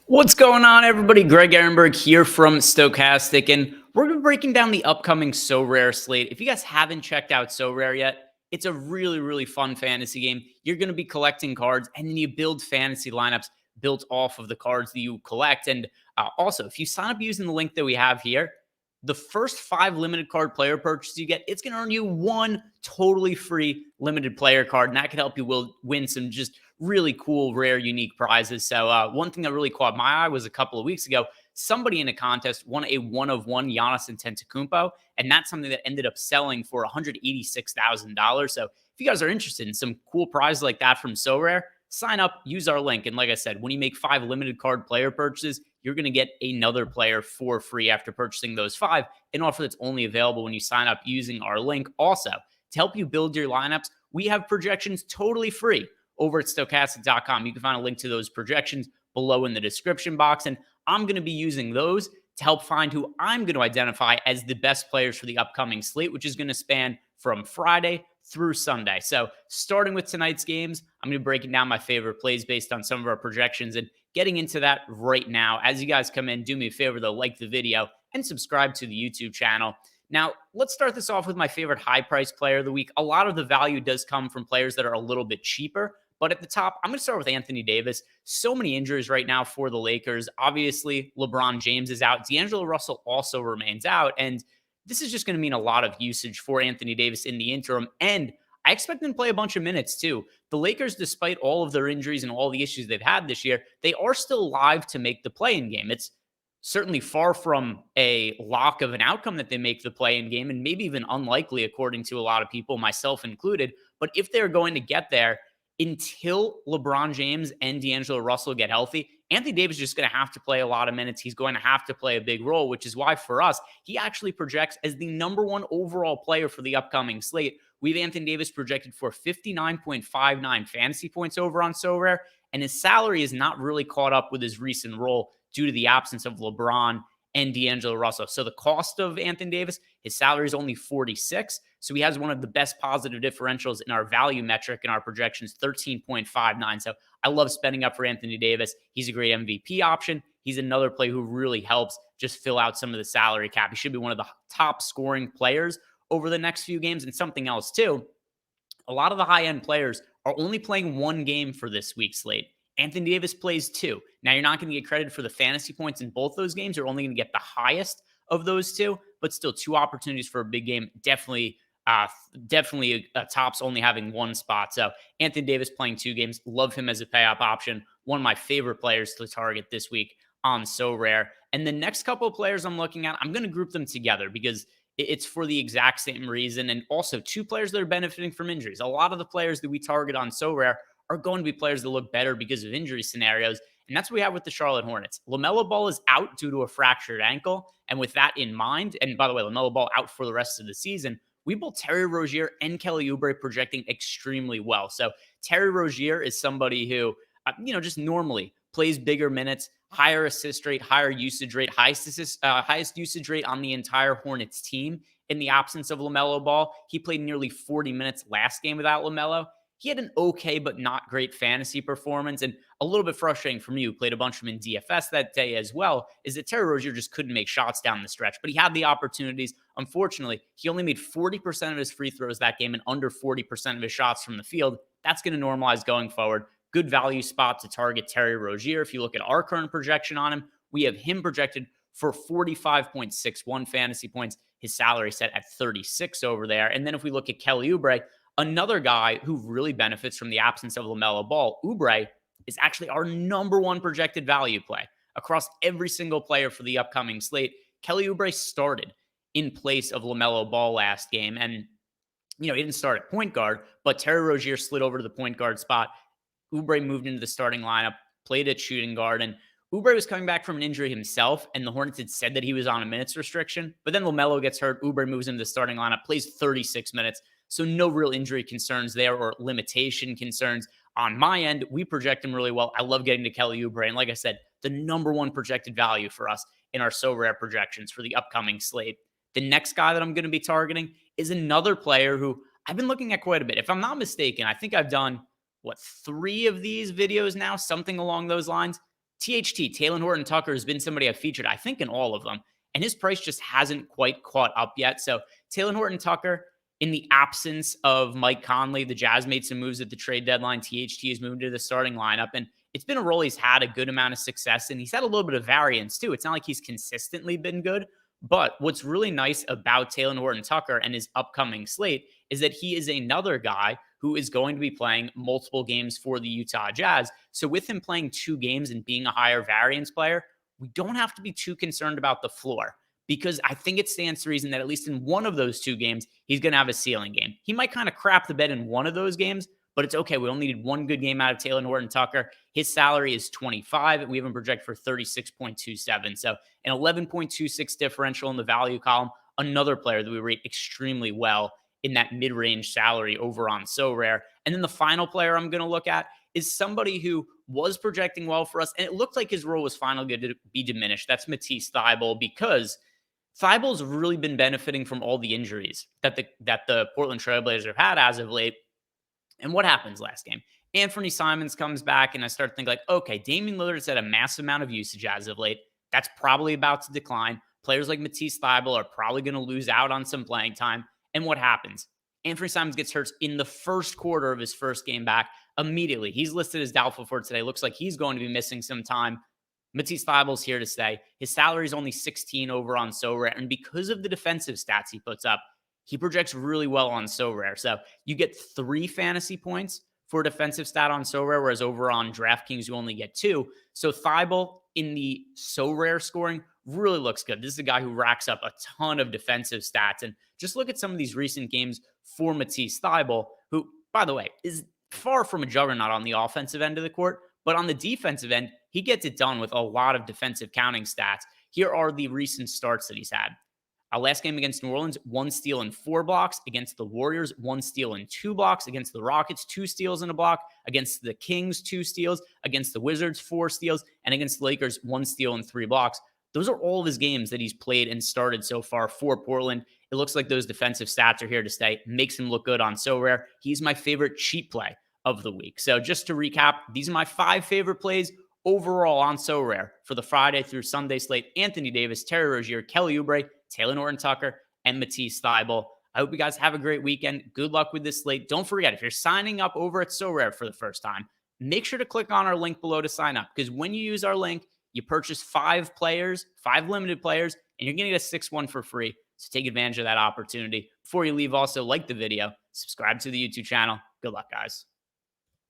What's going on, everybody? Greg Ehrenberg here from Stochastic, and we're going to be breaking down the upcoming Sorare slate. If you guys haven't checked out Sorare yet, it's a really fun fantasy game. You're going to be collecting cards, and then you build fantasy lineups built off of the cards that you collect. And also, if you sign up using the link that we have here, the first 5 limited card player purchases you get, it's going to earn you 1 totally free limited player card, and that could help you win some just really cool, rare, unique prizes. So one thing that really caught my eye was a couple of weeks ago, somebody in a contest won a 1-of-1 Giannis Antetokounmpo, and that's something that ended up selling for $186,000. So if you guys are interested in some cool prizes like that from Sorare, sign up, use our link. And like I said, when you make 5 limited card player purchases, you're going to get another player for free after purchasing those 5, an offer that's only available when you sign up using our link. Also, to help you build your lineups, we have projections totally free over at stochastic.com. You can find a link to those projections below in the description box, and I'm going to be using those to help find who I'm going to identify as the best players for the upcoming slate, which is going to span from Friday through Sunday. So starting with tonight's games, I'm going to be breaking down my favorite plays based on some of our projections and getting into that right now. As you guys come in, do me a favor though, like the video and subscribe to the YouTube channel. Now, let's start this off with my favorite high-priced player of the week. A lot of the value does come from players that are a little bit cheaper, but at the top, I'm going to start with Anthony Davis. So many injuries right now for the Lakers. Obviously, LeBron James is out. D'Angelo Russell also remains out, and this is just going to mean a lot of usage for Anthony Davis in the interim, and I expect him to play a bunch of minutes too. The Lakers, despite all of their injuries and all the issues they've had this year, they are still live to make the play-in game. It's certainly far from a lock of an outcome that they make the play-in game, and maybe even unlikely according to a lot of people, myself included. But if they're going to get there, until LeBron James and D'Angelo Russell get healthy, Anthony Davis is just going to have to play a lot of minutes. He's going to have to play a big role, which is why for us, he actually projects as the #1 overall player for the upcoming slate. We have Anthony Davis projected for 59.59 fantasy points over on Sorare, and his salary is not really caught up with his recent role due to the absence of LeBron and D'Angelo Russell. So the cost of Anthony Davis, his salary is only 46. So he has one of the best positive differentials in our value metric in our projections, 13.59. So I love spending up for Anthony Davis. He's a great MVP option. He's another player who really helps just fill out some of the salary cap. He should be one of the top scoring players over the next few games. And something else too, a lot of the high-end players are only playing 1 game for this week's slate. Anthony Davis plays 2. Now, you're not going to get credit for the fantasy points in both those games. You're only going to get the highest of those 2, but still 2 opportunities for a big game. Definitely tops only having 1 spot. So Anthony Davis playing 2 games. Love him as a pay-up option. One of my favorite players to target this week on Sorare. And the next couple of players I'm looking at, I'm going to group them together because it's for the exact same reason. And also 2 players that are benefiting from injuries. A lot of the players that we target on Sorare are going to be players that look better because of injury scenarios. And that's what we have with the Charlotte Hornets. LaMelo Ball is out due to a fractured ankle. And with that in mind, and by the way, LaMelo Ball out for the rest of the season, we both Terry Rozier and Kelly Oubre projecting extremely well. So Terry Rozier is somebody who, just normally plays bigger minutes, higher assist rate, higher usage rate, highest usage rate on the entire Hornets team in the absence of LaMelo Ball. He played nearly 40 minutes last game without LaMelo. He had an okay but not great fantasy performance, and a little bit frustrating for me, who played a bunch of them in DFS that day as well, is that Terry Rozier just couldn't make shots down the stretch, but he had the opportunities. Unfortunately, he only made 40% of his free throws that game and under 40% of his shots from the field. That's going to normalize going forward. Good value spot to target Terry Rozier. If you look at our current projection on him, we have him projected for 45.61 fantasy points. His salary set at 36 over there. And then if we look at Kelly Oubre, another guy who really benefits from the absence of LaMelo Ball, Oubre is actually our #1 projected value play across every single player for the upcoming slate. Kelly Oubre started in place of LaMelo Ball last game, and he didn't start at point guard, but Terry Rozier slid over to the point guard spot. Oubre moved into the starting lineup, played at shooting guard, and Oubre was coming back from an injury himself, and the Hornets had said that he was on a minutes restriction, but then LaMelo gets hurt. Oubre moves into the starting lineup, plays 36 minutes. So no real injury concerns there or limitation concerns. On my end, we project him really well. I love getting to Kelly Oubre. And like I said, the #1 projected value for us in our Sorare projections for the upcoming slate. The next guy that I'm going to be targeting is another player who I've been looking at quite a bit. If I'm not mistaken, I think I've done, 3 of these videos now, something along those lines. THT, Taylor Horton-Tucker, has been somebody I've featured, I think, in all of them, and his price just hasn't quite caught up yet. So Taylor Horton-Tucker, in the absence of Mike Conley, the Jazz made some moves at the trade deadline. THT has moved to the starting lineup, and it's been a role he's had a good amount of success in. He's had a little bit of variance, too. It's not like he's consistently been good, but what's really nice about Taylor Horton-Tucker and his upcoming slate is that he is another guy who is going to be playing multiple games for the Utah Jazz. So with him playing 2 games and being a higher variance player, we don't have to be too concerned about the floor, because I think it stands to reason that at least in one of those 2 games, he's going to have a ceiling game. He might kind of crap the bed in one of those games, but it's okay. We only need one good game out of Taylor Horton-Tucker. His salary is 25, and we have him projected for 36.27. So an 11.26 differential in the value column. Another player that we rate extremely well in that mid-range salary over on Sorare. And then the final player I'm going to look at is somebody who was projecting well for us, and it looked like his role was finally going to be diminished. That's Matisse Thybulle, because Thybulle's really been benefiting from all the injuries that the Portland Trailblazers have had as of late. And what happens last game? Anthony Simons comes back, and I start thinking like, okay, Damian Lillard's had a massive amount of usage as of late. That's probably about to decline. Players like Matisse Thybulle are probably going to lose out on some playing time. And what happens? Anthony Simons gets hurt in the first quarter of his first game back immediately. He's listed as doubtful for today. Looks like he's going to be missing some time. Matisse Thybulle's here to stay. His salary is only 16 over on Sorare, and because of the defensive stats he puts up, he projects really well on Sorare. So you get 3 fantasy points for a defensive stat on Sorare, whereas over on DraftKings, you only get 2. So Thybulle in the Sorare scoring really looks good. This is a guy who racks up a ton of defensive stats. And just look at some of these recent games for Matisse Thybulle, who, by the way, is far from a juggernaut on the offensive end of the court. But on the defensive end, he gets it done with a lot of defensive counting stats. Here are the recent starts that he's had. Our last game against New Orleans, 1 steal and 4 blocks. Against the Warriors, 1 steal and 2 blocks. Against the Rockets, 2 steals and a block. Against the Kings, 2 steals. Against the Wizards, 4 steals. And against the Lakers, 1 steal and 3 blocks. Those are all of his games that he's played and started so far for Portland. It looks like those defensive stats are here to stay. Makes him look good on Sorare. He's my favorite cheap play of the week. So just to recap, these are my 5 favorite plays overall on Sorare for the Friday through Sunday slate: Anthony Davis, Terry Rozier, Kelly Oubre, Taylor Horton-Tucker, and Matisse Thybulle. I hope you guys have a great weekend. Good luck with this slate. Don't forget, if you're signing up over at Sorare for the first time, make sure to click on our link below to sign up, because when you use our link, you purchase 5 players, 5 limited players, and you're going to get a 6th for free. So take advantage of that opportunity. Before you leave, also like the video, subscribe to the YouTube channel. Good luck, guys.